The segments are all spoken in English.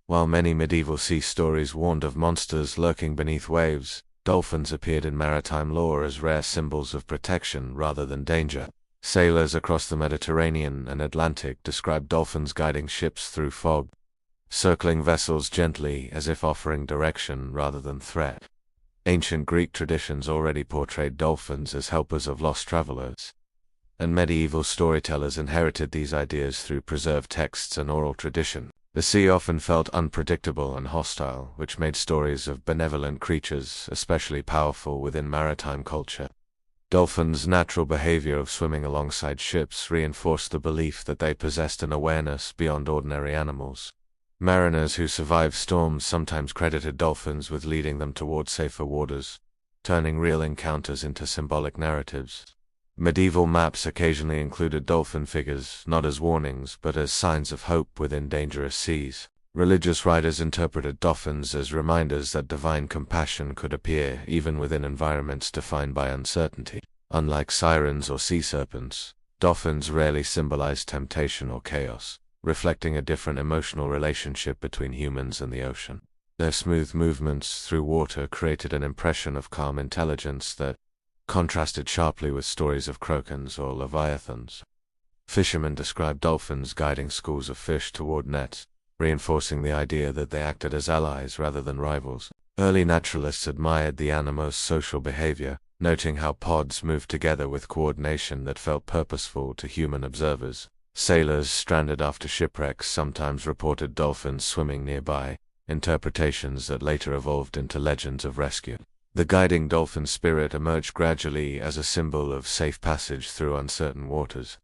While many medieval sea stories warned of monsters lurking beneath waves, dolphins appeared in maritime lore as rare symbols of protection rather than danger. Sailors across the Mediterranean and Atlantic described dolphins guiding ships through fog, circling vessels gently as if offering direction rather than threat. Ancient Greek traditions already portrayed dolphins as helpers of lost travelers, and medieval storytellers inherited these ideas through preserved texts and oral tradition. The sea often felt unpredictable and hostile, which made stories of benevolent creatures especially powerful within maritime culture. Dolphins' natural behavior of swimming alongside ships reinforced the belief that they possessed an awareness beyond ordinary animals. Mariners who survived storms sometimes credited dolphins with leading them toward safer waters, turning real encounters into symbolic narratives. Medieval maps occasionally included dolphin figures, not as warnings, but as signs of hope within dangerous seas. Religious writers interpreted dolphins as reminders that divine compassion could appear even within environments defined by uncertainty. Unlike sirens or sea serpents, dolphins rarely symbolize temptation or chaos, reflecting a different emotional relationship between humans and the ocean. Their smooth movements through water created an impression of calm intelligence that contrasted sharply with stories of krakens or leviathans. Fishermen described dolphins guiding schools of fish toward nets, reinforcing the idea that they acted as allies rather than rivals. Early naturalists admired the animal's social behavior, noting how pods moved together with coordination that felt purposeful to human observers. Sailors stranded after shipwrecks sometimes reported dolphins swimming nearby, interpretations that later evolved into legends of rescue. The guiding dolphin spirit emerged gradually as a symbol of safe passage through uncertain waters.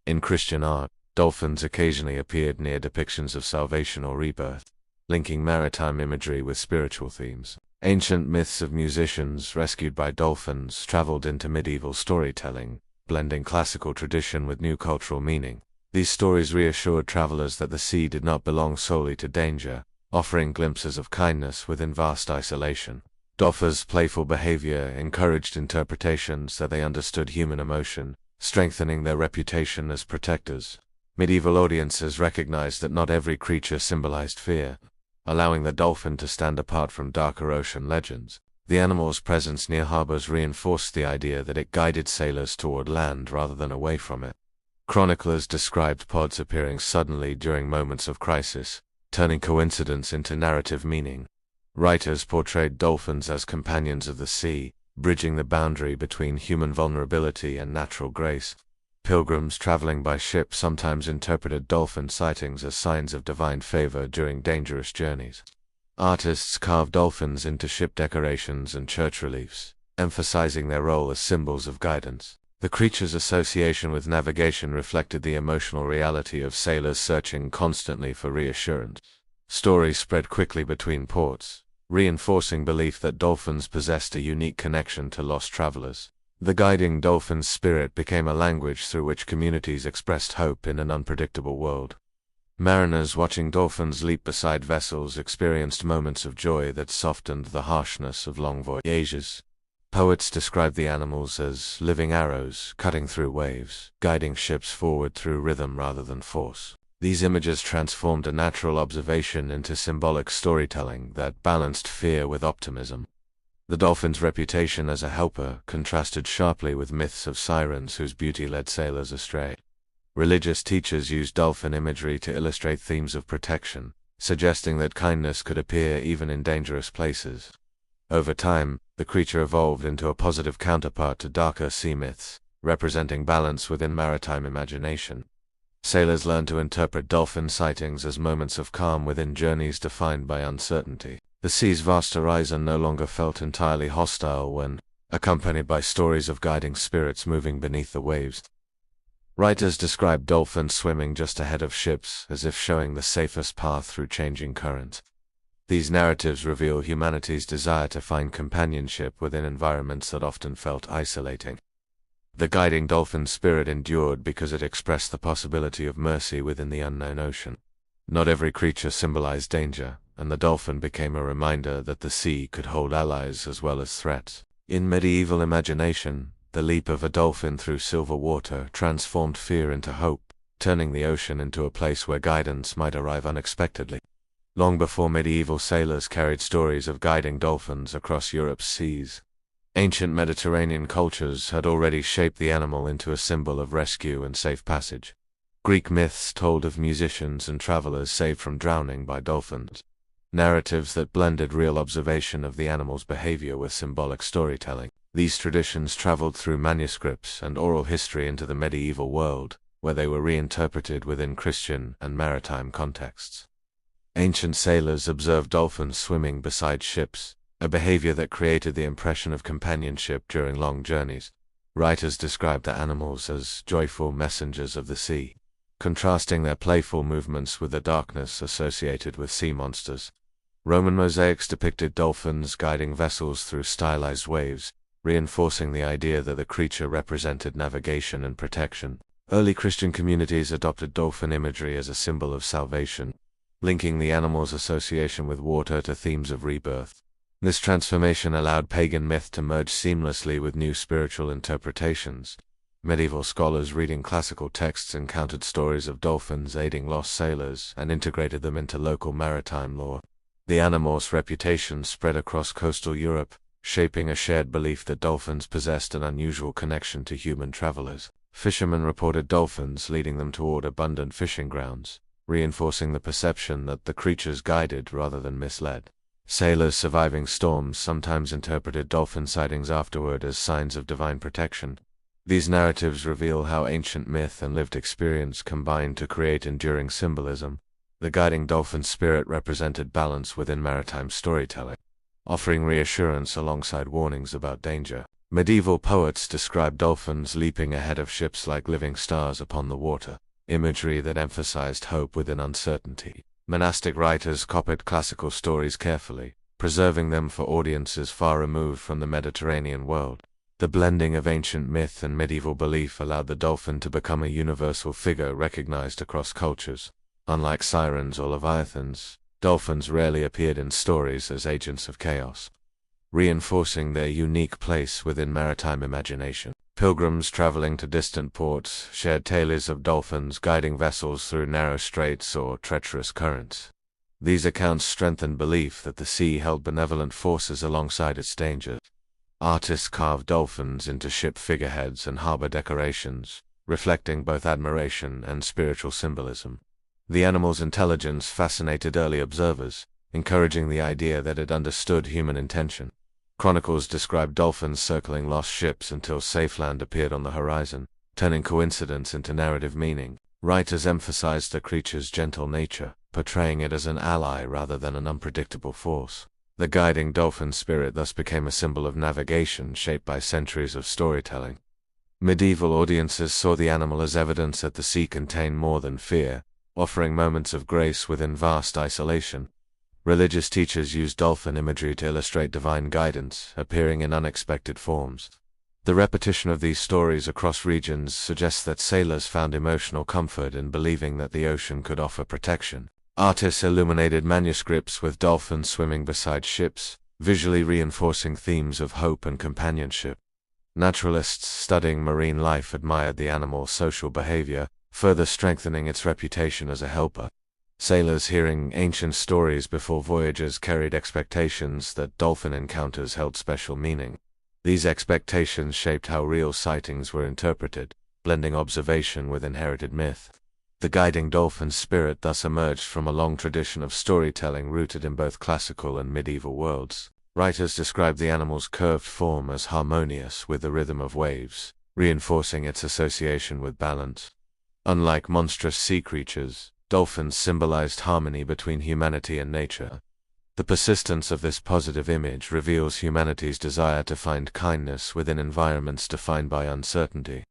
In Christian art, dolphins occasionally appeared near depictions of salvation or rebirth, linking maritime imagery with spiritual themes. Ancient myths of musicians rescued by dolphins traveled into medieval storytelling, blending classical tradition with new cultural meaning. These stories reassured travelers that the sea did not belong solely to danger, offering glimpses of kindness within vast isolation. Dolphins' playful behavior encouraged interpretations that they understood human emotion, strengthening their reputation as protectors. Medieval audiences recognized that not every creature symbolized fear, allowing the dolphin to stand apart from darker ocean legends. The animal's presence near harbors reinforced the idea that it guided sailors toward land rather than away from it. Chroniclers described pods appearing suddenly during moments of crisis, turning coincidence into narrative meaning. Writers portrayed dolphins as companions of the sea, bridging the boundary between human vulnerability and natural grace. Pilgrims traveling by ship sometimes interpreted dolphin sightings as signs of divine favor during dangerous journeys. Artists carved dolphins into ship decorations and church reliefs, emphasizing their role as symbols of guidance. The creature's association with navigation reflected the emotional reality of sailors searching constantly for reassurance. Stories spread quickly between ports, reinforcing belief that dolphins possessed a unique connection to lost travelers. The guiding dolphin's spirit became a language through which communities expressed hope in an unpredictable world. Mariners watching dolphins leap beside vessels experienced moments of joy that softened the harshness of long voyages. Poets described the animals as living arrows cutting through waves, guiding ships forward through rhythm rather than force. These images transformed a natural observation into symbolic storytelling that balanced fear with optimism. The dolphin's reputation as a helper contrasted sharply with myths of sirens whose beauty led sailors astray. Religious teachers used dolphin imagery to illustrate themes of protection, suggesting that kindness could appear even in dangerous places. Over time, the creature evolved into a positive counterpart to darker sea myths, representing balance within maritime imagination. Sailors learned to interpret dolphin sightings as moments of calm within journeys defined by uncertainty. The sea's vast horizon no longer felt entirely hostile when, accompanied by stories of guiding spirits moving beneath the waves. Writers described dolphins swimming just ahead of ships as if showing the safest path through changing currents. These narratives reveal humanity's desire to find companionship within environments that often felt isolating. The guiding dolphin spirit endured because it expressed the possibility of mercy within the unknown ocean. Not every creature symbolized danger, and the dolphin became a reminder that the sea could hold allies as well as threats. In medieval imagination, the leap of a dolphin through silver water transformed fear into hope, turning the ocean into a place where guidance might arrive unexpectedly. long before medieval sailors carried stories of guiding dolphins across Europe's seas. Ancient Mediterranean cultures had already shaped the animal into a symbol of rescue and safe passage. Greek myths told of musicians and travelers saved from drowning by dolphins, narratives that blended real observation of the animal's behavior with symbolic storytelling. These traditions traveled through manuscripts and oral history into the medieval world, where they were reinterpreted within Christian and maritime contexts. Ancient sailors observed dolphins swimming beside ships, a behavior that created the impression of companionship during long journeys. Writers described the animals as joyful messengers of the sea, contrasting their playful movements with the darkness associated with sea monsters. Roman mosaics depicted dolphins guiding vessels through stylized waves, reinforcing the idea that the creature represented navigation and protection. Early Christian communities adopted dolphin imagery as a symbol of salvation, linking the animal's association with water to themes of rebirth. This transformation allowed pagan myth to merge seamlessly with new spiritual interpretations. Medieval scholars reading classical texts encountered stories of dolphins aiding lost sailors and integrated them into local maritime lore. The animal's reputation spread across coastal Europe, shaping a shared belief that dolphins possessed an unusual connection to human travelers. Fishermen reported dolphins leading them toward abundant fishing grounds, reinforcing the perception that the creatures guided rather than misled. Sailors surviving storms sometimes interpreted dolphin sightings afterward as signs of divine protection. These narratives reveal how ancient myth and lived experience combined to create enduring symbolism. The guiding dolphin spirit represented balance within maritime storytelling, offering reassurance alongside warnings about danger. Medieval poets described dolphins leaping ahead of ships like living stars upon the water, imagery that emphasized hope within uncertainty. Monastic writers copied classical stories carefully, preserving them for audiences far removed from the Mediterranean world. The blending of ancient myth and medieval belief allowed the dolphin to become a universal figure recognized across cultures. Unlike sirens or leviathans, dolphins rarely appeared in stories as agents of chaos, reinforcing their unique place within maritime imagination. Pilgrims traveling to distant ports shared tales of dolphins guiding vessels through narrow straits or treacherous currents. These accounts strengthened belief that the sea held benevolent forces alongside its dangers. Artists carved dolphins into ship figureheads and harbor decorations, reflecting both admiration and spiritual symbolism. The animal's intelligence fascinated early observers, encouraging the idea that it understood human intention. Chronicles described dolphins circling lost ships until safe land appeared on the horizon, turning coincidence into narrative meaning. Writers emphasized the creature's gentle nature, portraying it as an ally rather than an unpredictable force. The guiding dolphin spirit thus became a symbol of navigation shaped by centuries of storytelling. Medieval audiences saw the animal as evidence that the sea contained more than fear, offering moments of grace within vast isolation. Religious teachers used dolphin imagery to illustrate divine guidance, appearing in unexpected forms. The repetition of these stories across regions suggests that sailors found emotional comfort in believing that the ocean could offer protection. Artists illuminated manuscripts with dolphins swimming beside ships, visually reinforcing themes of hope and companionship. Naturalists studying marine life admired the animal's social behavior, further strengthening its reputation as a helper. Sailors hearing ancient stories before voyages carried expectations that dolphin encounters held special meaning. These expectations shaped how real sightings were interpreted, blending observation with inherited myth. The guiding dolphin spirit thus emerged from a long tradition of storytelling rooted in both classical and medieval worlds. Writers described the animal's curved form as harmonious with the rhythm of waves, reinforcing its association with balance. Unlike monstrous sea creatures, dolphins symbolized harmony between humanity and nature. The persistence of this positive image reveals humanity's desire to find kindness within environments defined by uncertainty.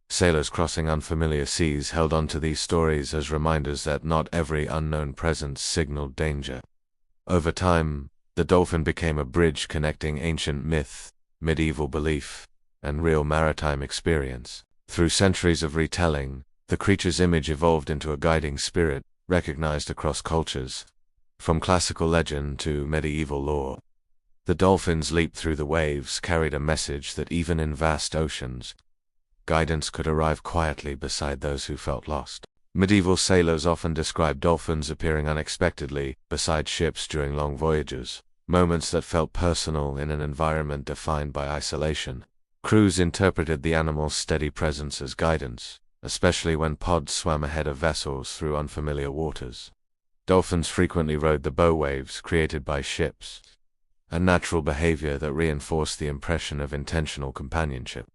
Sailors crossing unfamiliar seas held on to these stories as reminders that not every unknown presence signaled danger. Over time, the dolphin became a bridge connecting ancient myth, medieval belief, and real maritime experience. Through centuries of retelling, the creature's image evolved into a guiding spirit, recognized across cultures. From classical legend to medieval lore, the dolphins leaped through the waves carried a message that even in vast oceans, guidance could arrive quietly beside those who felt lost. Medieval sailors often described dolphins appearing unexpectedly beside ships during long voyages, moments that felt personal in an environment defined by isolation. Crews interpreted the animal's steady presence as guidance, especially when pods swam ahead of vessels through unfamiliar waters. Dolphins frequently rode the bow waves created by ships, a natural behavior that reinforced the impression of intentional companionship.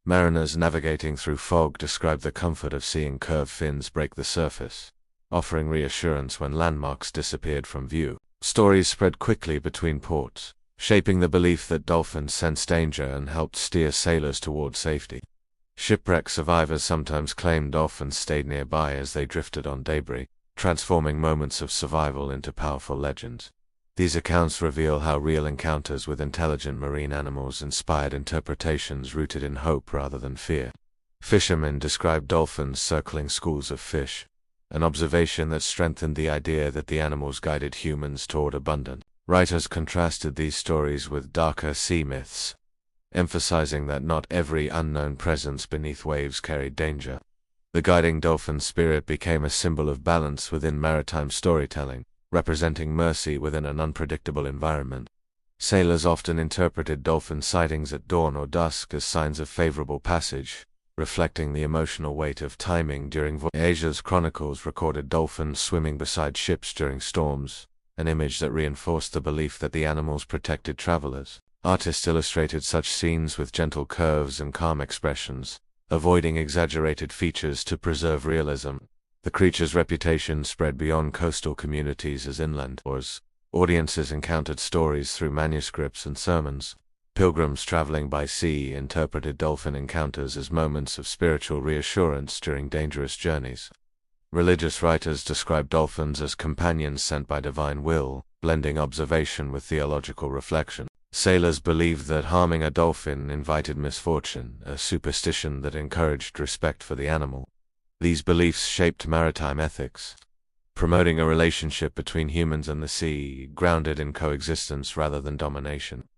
Mariners navigating through fog described the comfort of seeing curved fins break the surface, offering reassurance when landmarks disappeared from view. Stories spread quickly between ports, shaping the belief that dolphins sensed danger and helped steer sailors toward safety. Shipwreck survivors sometimes claimed dolphins stayed nearby as they drifted on debris, transforming moments of survival into powerful legends. These accounts reveal how real encounters with intelligent marine animals inspired interpretations rooted in hope rather than fear. Fishermen described dolphins circling schools of fish, an observation that strengthened the idea that the animals guided humans toward abundance. Writers contrasted these stories with darker sea myths, emphasizing that not every unknown presence beneath waves carried danger. The guiding dolphin spirit became a symbol of balance within maritime storytelling, representing mercy within an unpredictable environment. Sailors often interpreted dolphin sightings at dawn or dusk as signs of favorable passage, reflecting the emotional weight of timing during Asia's chronicles recorded dolphins swimming beside ships during storms, an image that reinforced the belief that the animals protected travelers. Artists illustrated such scenes with gentle curves and calm expressions, avoiding exaggerated features to preserve realism. The creature's reputation spread beyond coastal communities as inland wars. Audiences encountered stories through manuscripts and sermons. Pilgrims traveling by sea interpreted dolphin encounters as moments of spiritual reassurance during dangerous journeys. Religious writers described dolphins as companions sent by divine will, blending observation with theological reflection. Sailors believed that harming a dolphin invited misfortune, a superstition that encouraged respect for the animal. These beliefs shaped maritime ethics, promoting a relationship between humans and the sea, grounded in coexistence rather than domination.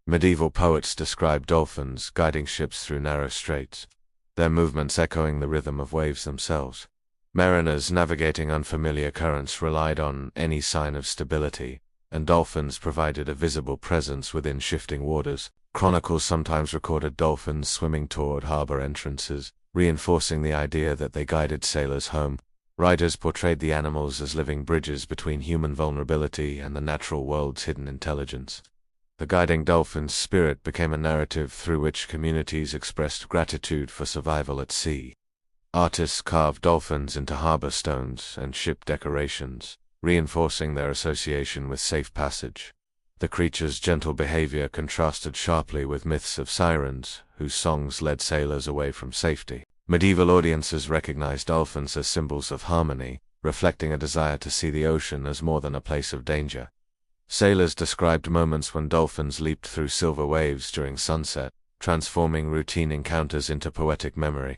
Medieval poets described dolphins guiding ships through narrow straits, their movements echoing the rhythm of waves themselves. Mariners navigating unfamiliar currents relied on any sign of stability, and dolphins provided a visible presence within shifting waters. Chronicles sometimes recorded dolphins swimming toward harbor entrances, reinforcing the idea that they guided sailors home. Writers portrayed the animals as living bridges between human vulnerability and the natural world's hidden intelligence. The guiding dolphin's spirit became a narrative through which communities expressed gratitude for survival at sea. Artists carved dolphins into harbor stones and ship decorations, reinforcing their association with safe passage. The creature's gentle behavior contrasted sharply with myths of sirens, whose songs led sailors away from safety. Medieval audiences recognized dolphins as symbols of harmony, reflecting a desire to see the ocean as more than a place of danger. Sailors described moments when dolphins leaped through silver waves during sunset, transforming routine encounters into poetic memory.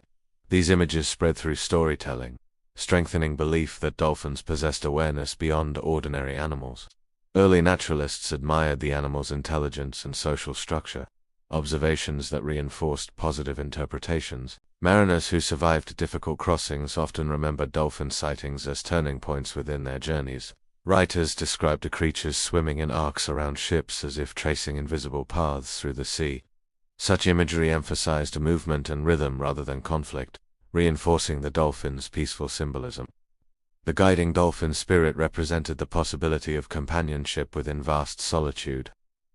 These images spread through storytelling, strengthening belief that dolphins possessed awareness beyond ordinary animals. Early naturalists admired the animal's intelligence and social structure, observations that reinforced positive interpretations. Mariners who survived difficult crossings often remembered dolphin sightings as turning points within their journeys. Writers described the creatures swimming in arcs around ships as if tracing invisible paths through the sea. Such imagery emphasized movement and rhythm rather than conflict, reinforcing the dolphin's peaceful symbolism. The guiding dolphin spirit represented the possibility of companionship within vast solitude.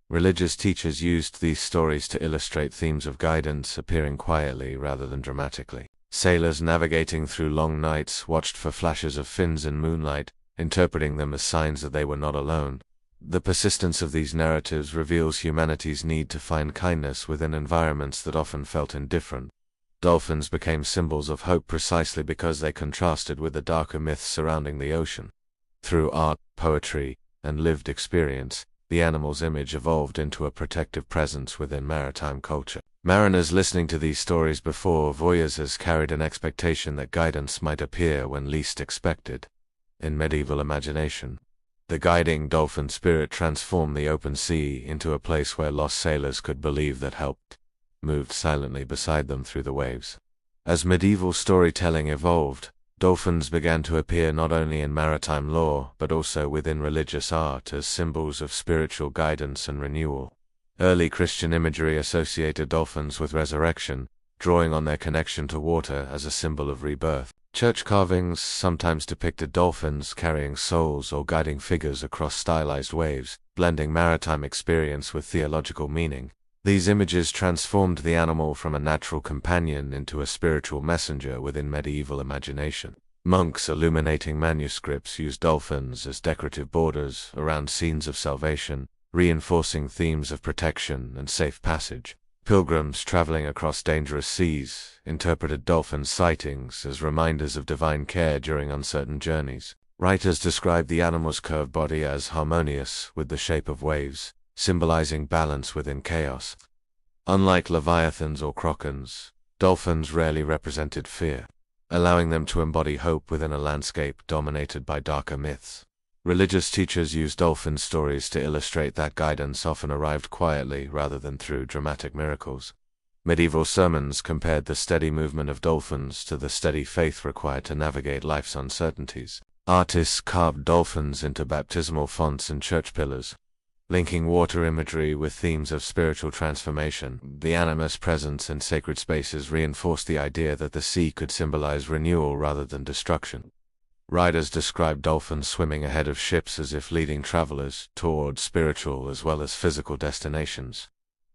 Religious teachers used these stories to illustrate themes of guidance appearing quietly rather than dramatically. Sailors navigating through long nights watched for flashes of fins in moonlight, interpreting them as signs that they were not alone. The persistence of these narratives reveals humanity's need to find kindness within environments that often felt indifferent. Dolphins became symbols of hope precisely because they contrasted with the darker myths surrounding the ocean. Through art, poetry, and lived experience, the animal's image evolved into a protective presence within maritime culture. Mariners listening to these stories before voyages carried an expectation that guidance might appear when least expected. In medieval imagination, the guiding dolphin spirit transformed the open sea into a place where lost sailors could believe that help moved silently beside them through the waves. As medieval storytelling evolved, Dolphins began to appear not only in maritime lore but also within religious art as symbols of spiritual guidance and renewal. Early Christian imagery associated dolphins with resurrection, drawing on their connection to water as a symbol of rebirth. Church carvings sometimes depicted dolphins carrying souls or guiding figures across stylized waves, blending maritime experience with theological meaning. These images transformed the animal from a natural companion into a spiritual messenger within medieval imagination. Monks illuminating manuscripts used dolphins as decorative borders around scenes of salvation, reinforcing themes of protection and safe passage. Pilgrims traveling across dangerous seas interpreted dolphin sightings as reminders of divine care during uncertain journeys. Writers described the animal's curved body as harmonious with the shape of waves, symbolizing balance within chaos. Unlike leviathans or krakens, dolphins rarely represented fear, allowing them to embody hope within a landscape dominated by darker myths. Religious teachers used dolphin stories to illustrate that guidance often arrived quietly rather than through dramatic miracles. Medieval sermons compared the steady movement of dolphins to the steady faith required to navigate life's uncertainties. Artists carved dolphins into baptismal fonts and church pillars, linking water imagery with themes of spiritual transformation. The animus presence in sacred spaces reinforced the idea that the sea could symbolize renewal rather than destruction. Writers described dolphins swimming ahead of ships as if leading travelers toward spiritual as well as physical destinations.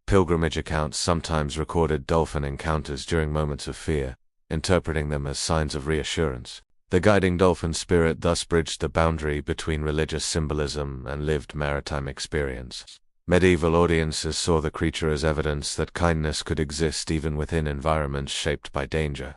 Pilgrimage accounts sometimes recorded dolphin encounters during moments of fear, interpreting them as signs of reassurance. The guiding dolphin spirit thus bridged the boundary between religious symbolism and lived maritime experience. Medieval audiences saw the creature as evidence that kindness could exist even within environments shaped by danger.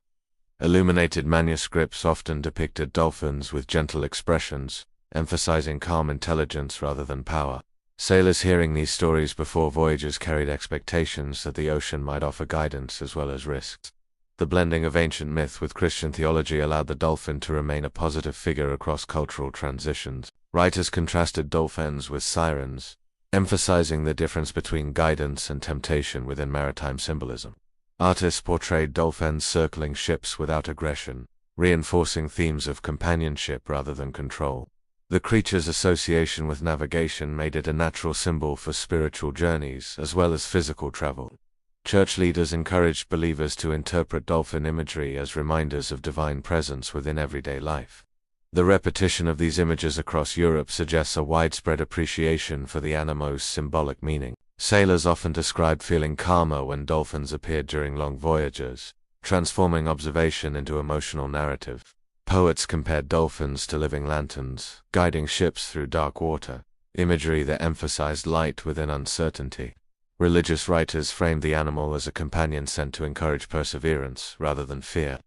Illuminated manuscripts often depicted dolphins with gentle expressions, emphasizing calm intelligence rather than power. Sailors hearing these stories before voyages carried expectations that the ocean might offer guidance as well as risks. The blending of ancient myth with Christian theology allowed the dolphin to remain a positive figure across cultural transitions. Writers contrasted dolphins with sirens, emphasizing the difference between guidance and temptation within maritime symbolism. Artists portrayed dolphins circling ships without aggression, reinforcing themes of companionship rather than control. The creature's association with navigation made it a natural symbol for spiritual journeys as well as physical travel. Church leaders encouraged believers to interpret dolphin imagery as reminders of divine presence within everyday life. The repetition of these images across Europe suggests a widespread appreciation for the animal's symbolic meaning. Sailors often described feeling calmer when dolphins appeared during long voyages, transforming observation into emotional narrative. Poets compared dolphins to living lanterns, guiding ships through dark water, imagery that emphasized light within uncertainty. Religious writers framed the animal as a companion sent to encourage perseverance rather than fear.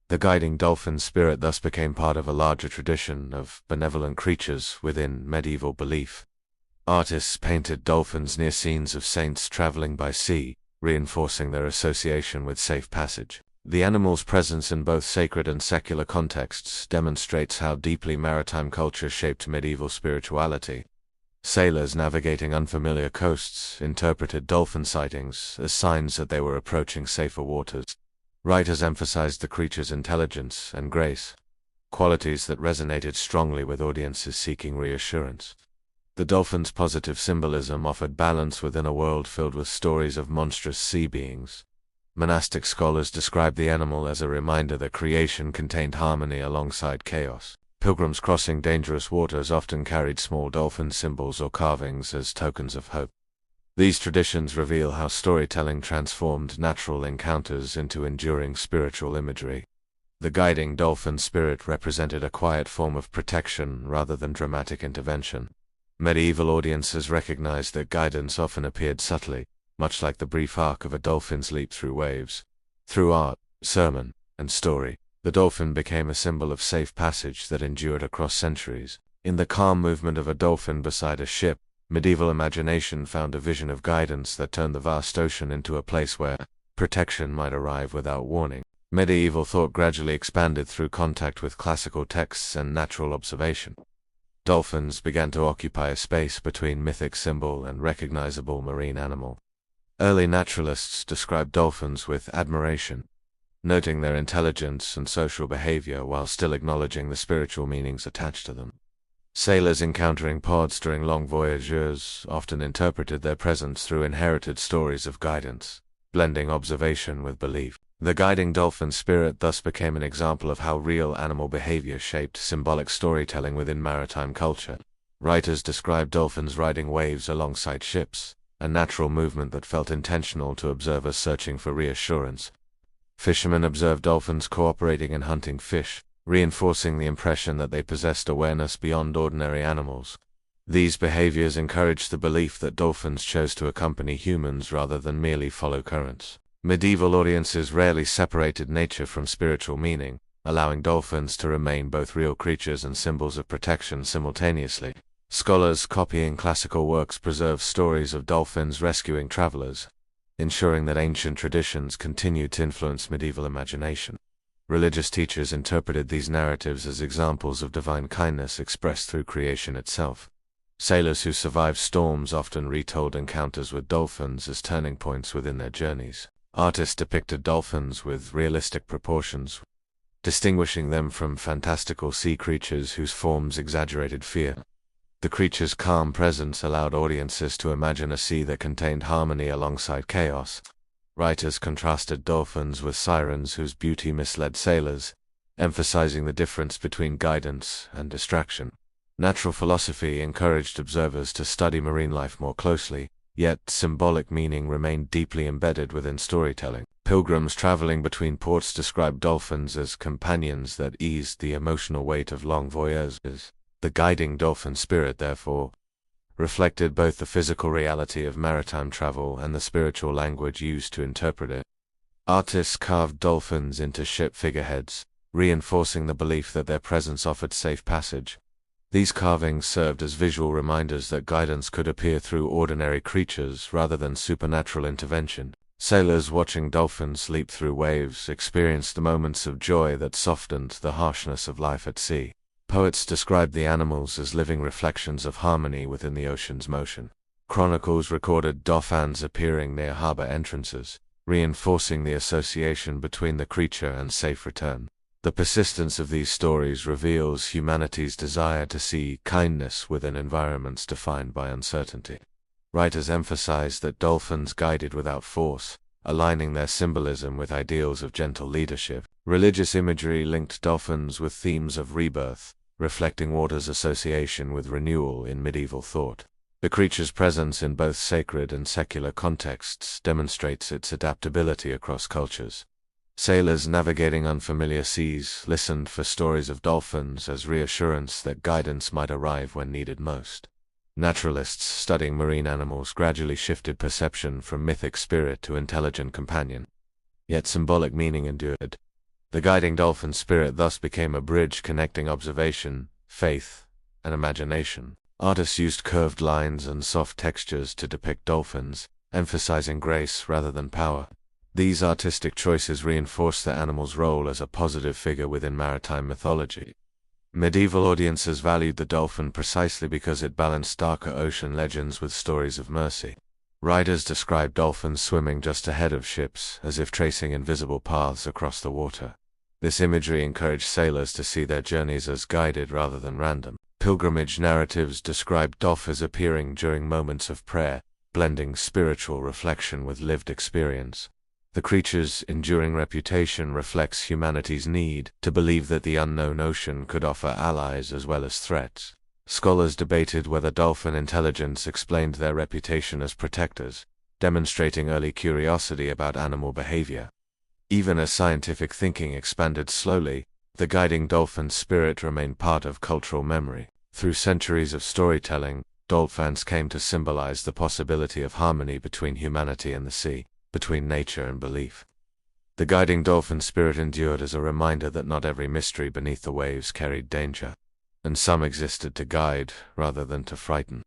The guiding dolphin spirit thus became part of a larger tradition of benevolent creatures within medieval belief. Artists painted dolphins near scenes of saints traveling by sea, reinforcing their association with safe passage. The animal's presence in both sacred and secular contexts demonstrates how deeply maritime culture shaped medieval spirituality. Sailors navigating unfamiliar coasts interpreted dolphin sightings as signs that they were approaching safer waters. Writers emphasized the creature's intelligence and grace, qualities that resonated strongly with audiences seeking reassurance. The dolphin's positive symbolism offered balance within a world filled with stories of monstrous sea beings. Monastic scholars described the animal as a reminder that creation contained harmony alongside chaos. Pilgrims crossing dangerous waters often carried small dolphin symbols or carvings as tokens of hope. These traditions reveal how storytelling transformed natural encounters into enduring spiritual imagery. The guiding dolphin spirit represented a quiet form of protection rather than dramatic intervention. Medieval audiences recognized that guidance often appeared subtly, much like the brief arc of a dolphin's leap through waves. Through art, sermon, and story, the dolphin became a symbol of safe passage that endured across centuries. In the calm movement of a dolphin beside a ship, medieval imagination found a vision of guidance that turned the vast ocean into a place where protection might arrive without warning. Medieval thought gradually expanded through contact with classical texts and natural observation. Dolphins began to occupy a space between mythic symbol and recognizable marine animal. Early naturalists described dolphins with admiration, noting their intelligence and social behavior while still acknowledging the spiritual meanings attached to them. Sailors encountering pods during long voyages often interpreted their presence through inherited stories of guidance, blending observation with belief. The guiding dolphin spirit thus became an example of how real animal behavior shaped symbolic storytelling within maritime culture. Writers described dolphins riding waves alongside ships, a natural movement that felt intentional to observers searching for reassurance. Fishermen observed dolphins cooperating in hunting fish, reinforcing the impression that they possessed awareness beyond ordinary animals. These behaviors encouraged the belief that dolphins chose to accompany humans rather than merely follow currents. Medieval audiences rarely separated nature from spiritual meaning, allowing dolphins to remain both real creatures and symbols of protection simultaneously. Scholars copying classical works preserve stories of dolphins rescuing travelers, ensuring that ancient traditions continued to influence medieval imagination. Religious teachers interpreted these narratives as examples of divine kindness expressed through creation itself. Sailors who survived storms often retold encounters with dolphins as turning points within their journeys. Artists depicted dolphins with realistic proportions, distinguishing them from fantastical sea creatures whose forms exaggerated fear. The creature's calm presence allowed audiences to imagine a sea that contained harmony alongside chaos. Writers contrasted dolphins with sirens whose beauty misled sailors, emphasizing the difference between guidance and distraction. Natural philosophy encouraged observers to study marine life more closely, yet symbolic meaning remained deeply embedded within storytelling. Pilgrims traveling between ports described dolphins as companions that eased the emotional weight of long voyages. The guiding dolphin spirit, therefore, reflected both the physical reality of maritime travel and the spiritual language used to interpret it. Artists carved dolphins into ship figureheads, reinforcing the belief that their presence offered safe passage. These carvings served as visual reminders that guidance could appear through ordinary creatures rather than supernatural intervention. Sailors watching dolphins leap through waves experienced the moments of joy that softened the harshness of life at sea. Poets described the animals as living reflections of harmony within the ocean's motion. Chronicles recorded dolphins appearing near harbor entrances, reinforcing the association between the creature and safe return. The persistence of these stories reveals humanity's desire to see kindness within environments defined by uncertainty. Writers emphasized that dolphins guided without force, aligning their symbolism with ideals of gentle leadership. Religious imagery linked dolphins with themes of rebirth, reflecting water's association with renewal in medieval thought. The creature's presence in both sacred and secular contexts demonstrates its adaptability across cultures. Sailors navigating unfamiliar seas listened for stories of dolphins as reassurance that guidance might arrive when needed most. Naturalists studying marine animals gradually shifted perception from mythic spirit to intelligent companion. Yet symbolic meaning endured. The guiding dolphin spirit thus became a bridge connecting observation, faith, and imagination. Artists used curved lines and soft textures to depict dolphins, emphasizing grace rather than power. These artistic choices reinforced the animal's role as a positive figure within maritime mythology. Medieval audiences valued the dolphin precisely because it balanced darker ocean legends with stories of mercy. Writers described dolphins swimming just ahead of ships, as if tracing invisible paths across the water. This imagery encouraged sailors to see their journeys as guided rather than random. Pilgrimage narratives described dolphins appearing during moments of prayer, blending spiritual reflection with lived experience. The creature's enduring reputation reflects humanity's need to believe that the unknown ocean could offer allies as well as threats. Scholars debated whether dolphin intelligence explained their reputation as protectors, demonstrating early curiosity about animal behavior. Even as scientific thinking expanded slowly, the guiding dolphin spirit remained part of cultural memory. Through centuries of storytelling, dolphins came to symbolize the possibility of harmony between humanity and the sea, between nature and belief. The guiding dolphin spirit endured as a reminder that not every mystery beneath the waves carried danger, and some existed to guide rather than to frighten.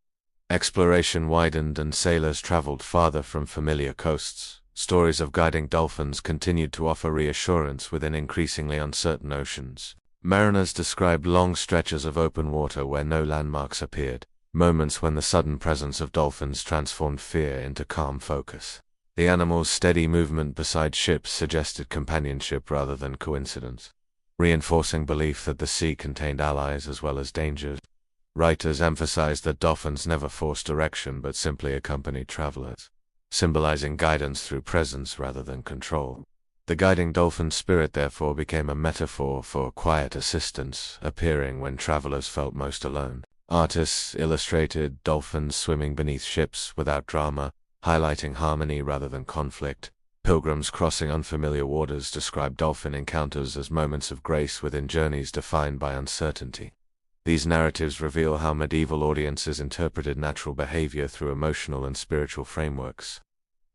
Exploration widened and sailors traveled farther from familiar coasts. Stories of guiding dolphins continued to offer reassurance within increasingly uncertain oceans. Mariners described long stretches of open water where no landmarks appeared, moments when the sudden presence of dolphins transformed fear into calm focus. The animal's steady movement beside ships suggested companionship rather than coincidence, reinforcing belief that the sea contained allies as well as dangers. Writers emphasized that dolphins never forced direction but simply accompanied travelers, symbolizing guidance through presence rather than control. The guiding dolphin spirit therefore became a metaphor for quiet assistance, appearing when travelers felt most alone. Artists illustrated dolphins swimming beneath ships without drama, highlighting harmony rather than conflict. Pilgrims crossing unfamiliar waters described dolphin encounters as moments of grace within journeys defined by uncertainty. These narratives reveal how medieval audiences interpreted natural behavior through emotional and spiritual frameworks.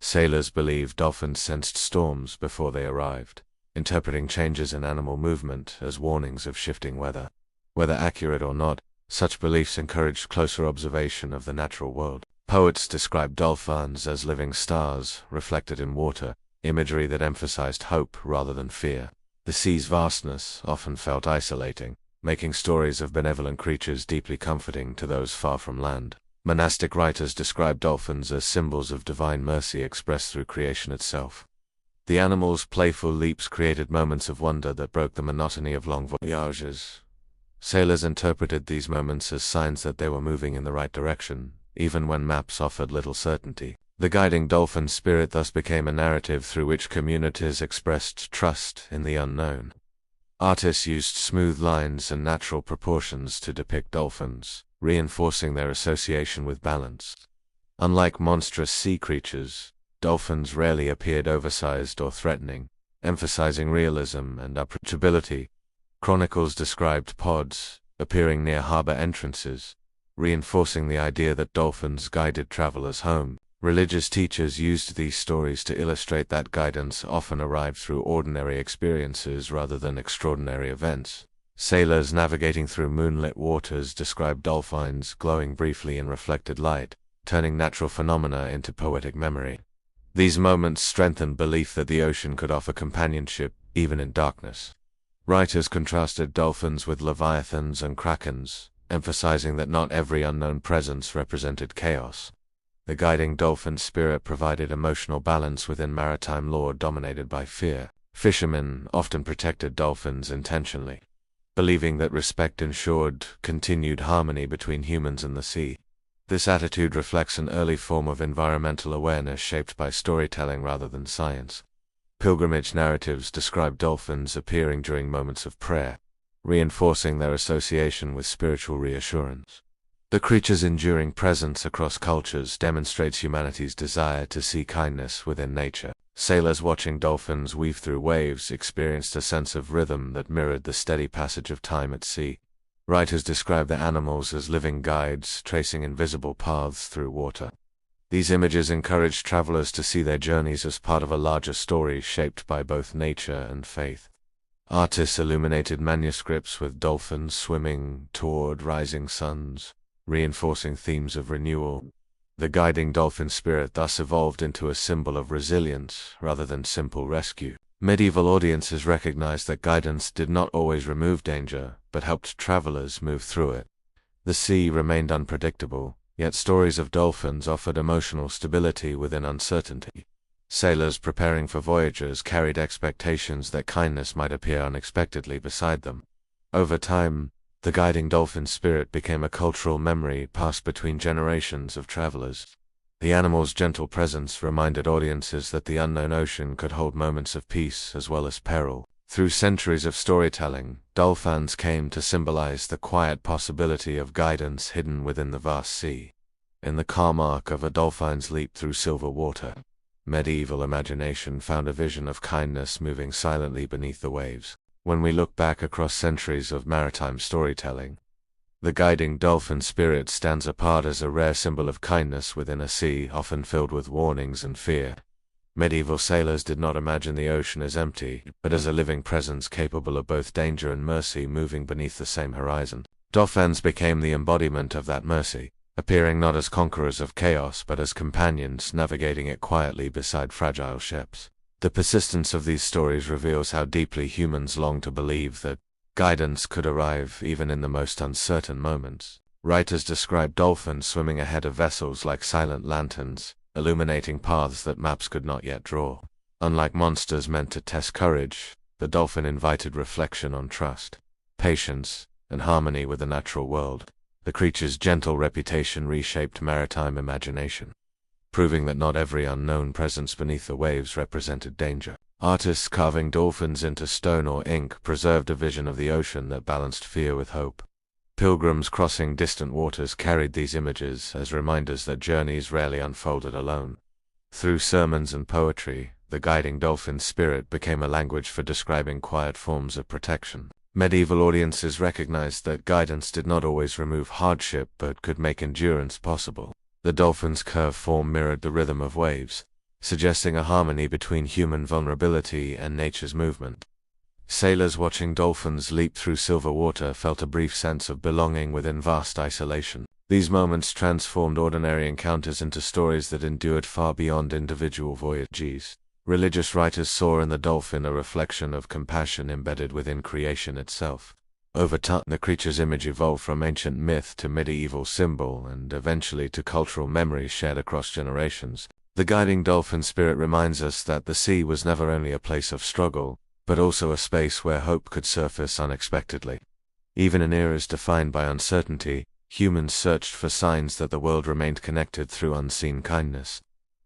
Sailors believed dolphins sensed storms before they arrived, interpreting changes in animal movement as warnings of shifting weather. Whether accurate or not, such beliefs encouraged closer observation of the natural world. Poets described dolphins as living stars, reflected in water, imagery that emphasized hope rather than fear. The sea's vastness often felt isolating, making stories of benevolent creatures deeply comforting to those far from land. Monastic writers described dolphins as symbols of divine mercy expressed through creation itself. The animal's playful leaps created moments of wonder that broke the monotony of long voyages. Sailors interpreted these moments as signs that they were moving in the right direction, even when maps offered little certainty. The guiding dolphin spirit thus became a narrative through which communities expressed trust in the unknown. Artists used smooth lines and natural proportions to depict dolphins, reinforcing their association with balance. Unlike monstrous sea creatures, dolphins rarely appeared oversized or threatening, emphasizing realism and approachability. Chronicles described pods appearing near harbor entrances, reinforcing the idea that dolphins guided travelers home. Religious teachers used these stories to illustrate that guidance often arrived through ordinary experiences rather than extraordinary events. Sailors navigating through moonlit waters described dolphins glowing briefly in reflected light, turning natural phenomena into poetic memory. These moments strengthened belief that the ocean could offer companionship even in darkness. Writers contrasted dolphins with leviathans and krakens, emphasizing that not every unknown presence represented chaos. The guiding dolphin spirit provided emotional balance within maritime lore dominated by fear. Fishermen often protected dolphins intentionally, believing that respect ensured continued harmony between humans and the sea. This attitude reflects an early form of environmental awareness shaped by storytelling rather than science. Pilgrimage narratives describe dolphins appearing during moments of prayer, reinforcing their association with spiritual reassurance. The creature's enduring presence across cultures demonstrates humanity's desire to see kindness within nature. Sailors watching dolphins weave through waves experienced a sense of rhythm that mirrored the steady passage of time at sea. Writers describe the animals as living guides, tracing invisible paths through water. These images encouraged travelers to see their journeys as part of a larger story shaped by both nature and faith. Artists illuminated manuscripts with dolphins swimming toward rising suns, reinforcing themes of renewal. The guiding dolphin spirit thus evolved into a symbol of resilience rather than simple rescue. Medieval audiences recognized that guidance did not always remove danger, but helped travelers move through it. The sea remained unpredictable, yet stories of dolphins offered emotional stability within uncertainty. Sailors preparing for voyages carried expectations that kindness might appear unexpectedly beside them. Over time, the guiding dolphin spirit became a cultural memory passed between generations of travelers. The animal's gentle presence reminded audiences that the unknown ocean could hold moments of peace as well as peril. Through centuries of storytelling, dolphins came to symbolize the quiet possibility of guidance hidden within the vast sea. In the calm arc of a dolphin's leap through silver water, medieval imagination found a vision of kindness moving silently beneath the waves. When we look back across centuries of maritime storytelling, the guiding dolphin spirit stands apart as a rare symbol of kindness within a sea often filled with warnings and fear. Medieval sailors did not imagine the ocean as empty, but as a living presence capable of both danger and mercy moving beneath the same horizon. Dolphins became the embodiment of that mercy, appearing not as conquerors of chaos but as companions navigating it quietly beside fragile ships. The persistence of these stories reveals how deeply humans long to believe that guidance could arrive even in the most uncertain moments. Writers describe dolphins swimming ahead of vessels like silent lanterns, illuminating paths that maps could not yet draw. Unlike monsters meant to test courage, the dolphin invited reflection on trust, patience, and harmony with the natural world. The creature's gentle reputation reshaped maritime imagination, proving that not every unknown presence beneath the waves represented danger. Artists carving dolphins into stone or ink preserved a vision of the ocean that balanced fear with hope. Pilgrims crossing distant waters carried these images as reminders that journeys rarely unfolded alone. Through sermons and poetry, the guiding dolphin spirit became a language for describing quiet forms of protection. Medieval audiences recognized that guidance did not always remove hardship but could make endurance possible. The dolphin's curved form mirrored the rhythm of waves, suggesting a harmony between human vulnerability and nature's movement. Sailors watching dolphins leap through silver water felt a brief sense of belonging within vast isolation. These moments transformed ordinary encounters into stories that endured far beyond individual voyages. Religious writers saw in the dolphin a reflection of compassion embedded within creation itself. Over time, the creature's image evolved from ancient myth to medieval symbol and eventually to cultural memory shared across generations. The guiding dolphin spirit reminds us that the sea was never only a place of struggle, but also a space where hope could surface unexpectedly. Even in eras defined by uncertainty, humans searched for signs that the world remained connected through unseen kindness.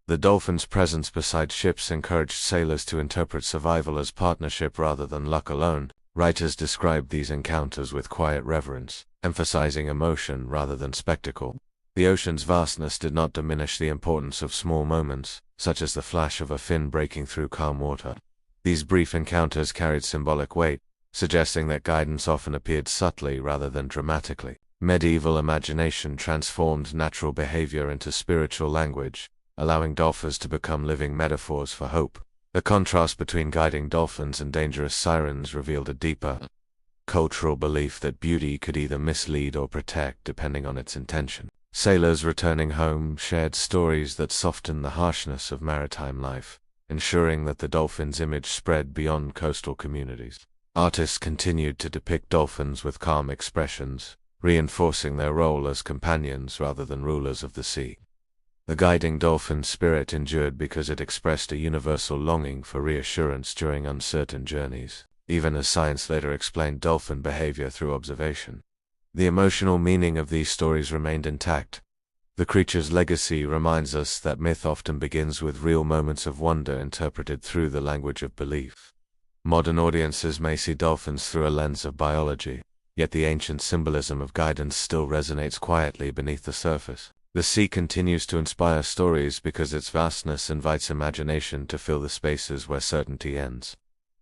The dolphin's presence beside ships encouraged sailors to interpret survival as partnership rather than luck alone. Writers described these encounters with quiet reverence, emphasizing emotion rather than spectacle. The ocean's vastness did not diminish the importance of small moments, such as the flash of a fin breaking through calm water. These brief encounters carried symbolic weight, suggesting that guidance often appeared subtly rather than dramatically. Medieval imagination transformed natural behavior into spiritual language, allowing dolphins to become living metaphors for hope. The contrast between guiding dolphins and dangerous sirens revealed a deeper cultural belief that beauty could either mislead or protect depending on its intention. Sailors returning home shared stories that softened the harshness of maritime life, ensuring that the dolphin's image spread beyond coastal communities. Artists continued to depict dolphins with calm expressions, reinforcing their role as companions rather than rulers of the sea. The guiding dolphin spirit endured because it expressed a universal longing for reassurance during uncertain journeys, even as science later explained dolphin behavior through observation. The emotional meaning of these stories remained intact. The creature's legacy reminds us that myth often begins with real moments of wonder interpreted through the language of belief. Modern audiences may see dolphins through a lens of biology, yet the ancient symbolism of guidance still resonates quietly beneath the surface. The sea continues to inspire stories because its vastness invites imagination to fill the spaces where certainty ends.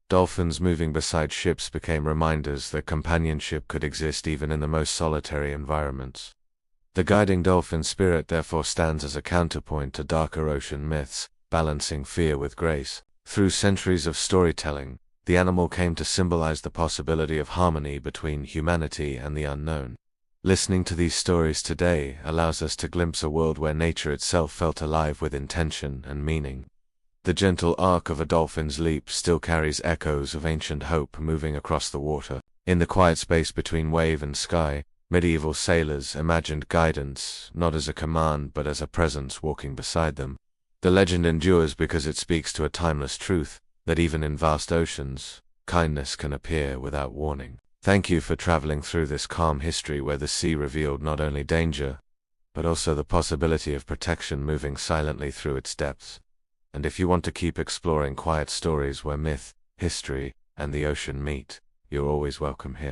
Dolphins moving beside ships became reminders that companionship could exist even in the most solitary environments. The guiding dolphin spirit therefore stands as a counterpoint to darker ocean myths, balancing fear with grace. Through centuries of storytelling, the animal came to symbolize the possibility of harmony between humanity and the unknown. Listening to these stories today allows us to glimpse a world where nature itself felt alive with intention and meaning. The gentle arc of a dolphin's leap still carries echoes of ancient hope moving across the water. In the quiet space between wave and sky, medieval sailors imagined guidance, not as a command but as a presence walking beside them. The legend endures because it speaks to a timeless truth, that even in vast oceans, kindness can appear without warning. Thank you for traveling through this calm history where the sea revealed not only danger, but also the possibility of protection moving silently through its depths. And if you want to keep exploring quiet stories where myth, history, and the ocean meet, you're always welcome here.